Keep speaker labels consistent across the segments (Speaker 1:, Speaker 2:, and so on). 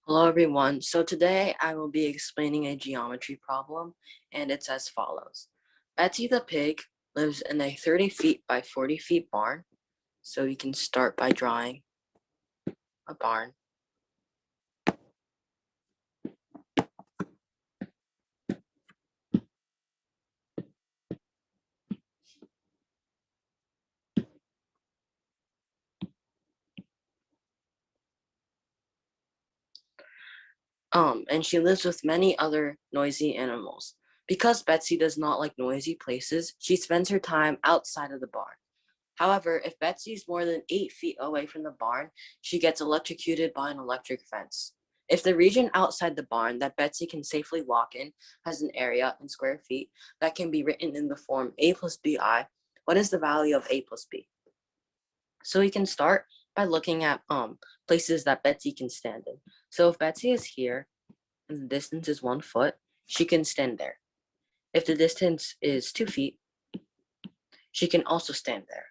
Speaker 1: Hello everyone. So today I will be explaining a geometry problem and it's as follows. Betsy the pig lives in a 30 feet by 40 feet barn. So you can start by drawing a barn. And she lives with many other noisy animals. Because Betsy does not like noisy places, she spends her time outside of the barn. However, if Betsy is more than 8 feet away from the barn, she gets electrocuted by an electric fence. If the region outside the barn that Betsy can safely walk in has an area in square feet that can be written in the form a plus bi, what is the value of a plus b? So we can start by looking at places that Betsy can stand in. So if Betsy is here and the distance is 1 foot, she can stand there. If the distance is 2 feet, she can also stand there.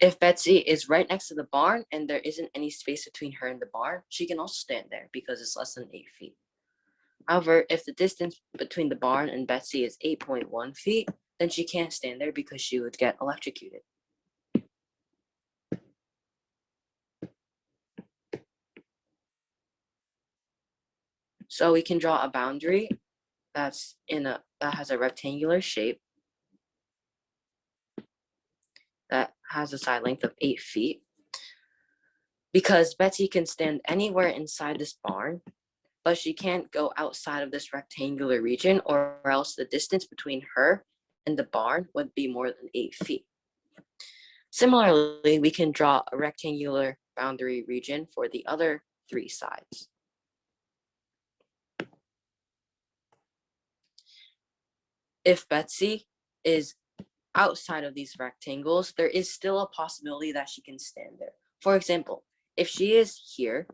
Speaker 1: If Betsy is right next to the barn and there isn't any space between her and the barn, she can also stand there because it's less than 8 feet. However, if the distance between the barn and Betsy is 8.1 feet, then she can't stand there because she would get electrocuted. So we can draw a boundary that has a rectangular shape that has a side length of 8 feet. Because Betsy can stand anywhere inside this barn, but she can't go outside of this rectangular region or else the distance between her and the barn would be more than 8 feet. Similarly, we can draw a rectangular boundary region for the other 3 sides. If Betsy is outside of these rectangles, there is still a possibility that she can stand there. For example, if she is here,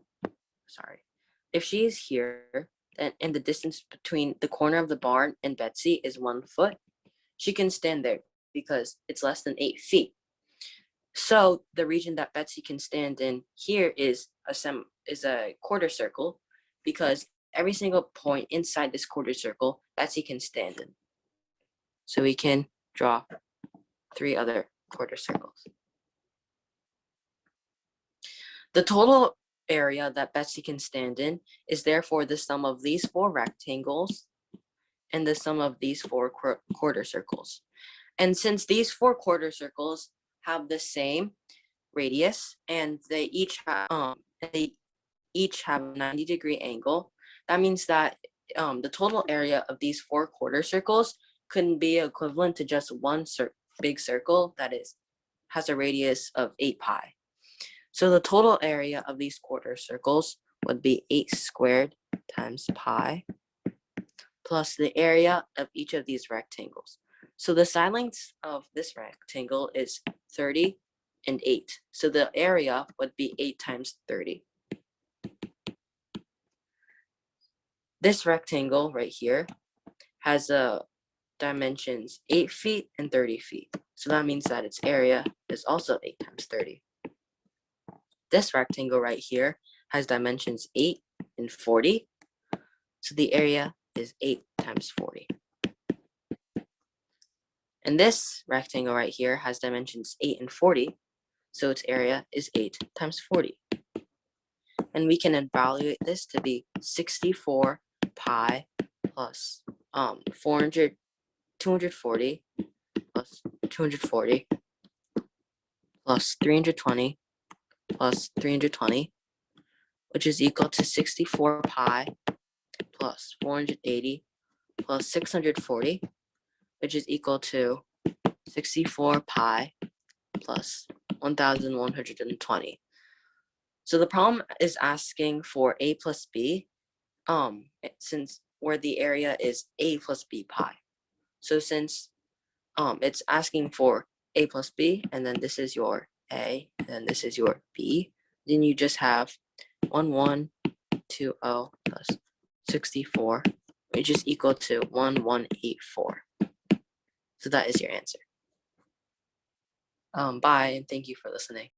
Speaker 1: and the distance between the corner of the barn and Betsy is 1 foot, she can stand there because it's less than 8 feet. So the region that Betsy can stand in here is a quarter circle because every single point inside this quarter circle Betsy can stand in. So we can draw 3 other quarter circles. The total area that Betsy can stand in is therefore the sum of these 4 rectangles and the sum of these 4 quarter circles. And since these 4 quarter circles have the same radius and they each have a 90-degree angle, that means that the total area of these 4 quarter circles couldn't be equivalent to just one big circle that has a radius of 8 pi. So the total area of these quarter circles would be 8 squared times pi plus the area of each of these rectangles. So the side lengths of this rectangle is 30 and 8. So the area would be 8 times 30. This rectangle right here has dimensions 8 feet and 30 feet. So that means that its area is also 8 times 30. This rectangle right here has dimensions 8 and 40. So the area is 8 times 40. And this rectangle right here has dimensions 8 and 40. So its area is 8 times 40. And we can evaluate this to be 64 pi plus 240 plus 240 plus 320 plus 320, which is equal to 64 pi plus 480 plus 640, which is equal to 64 pi plus 1,120. So the problem is asking for a plus b, since where the area is a plus b pi. So since it's asking for a plus b, and then this is your a, and then this is your b, then you just have 1120 plus 64, which is equal to 1184. So that is your answer. Bye, and thank you for listening.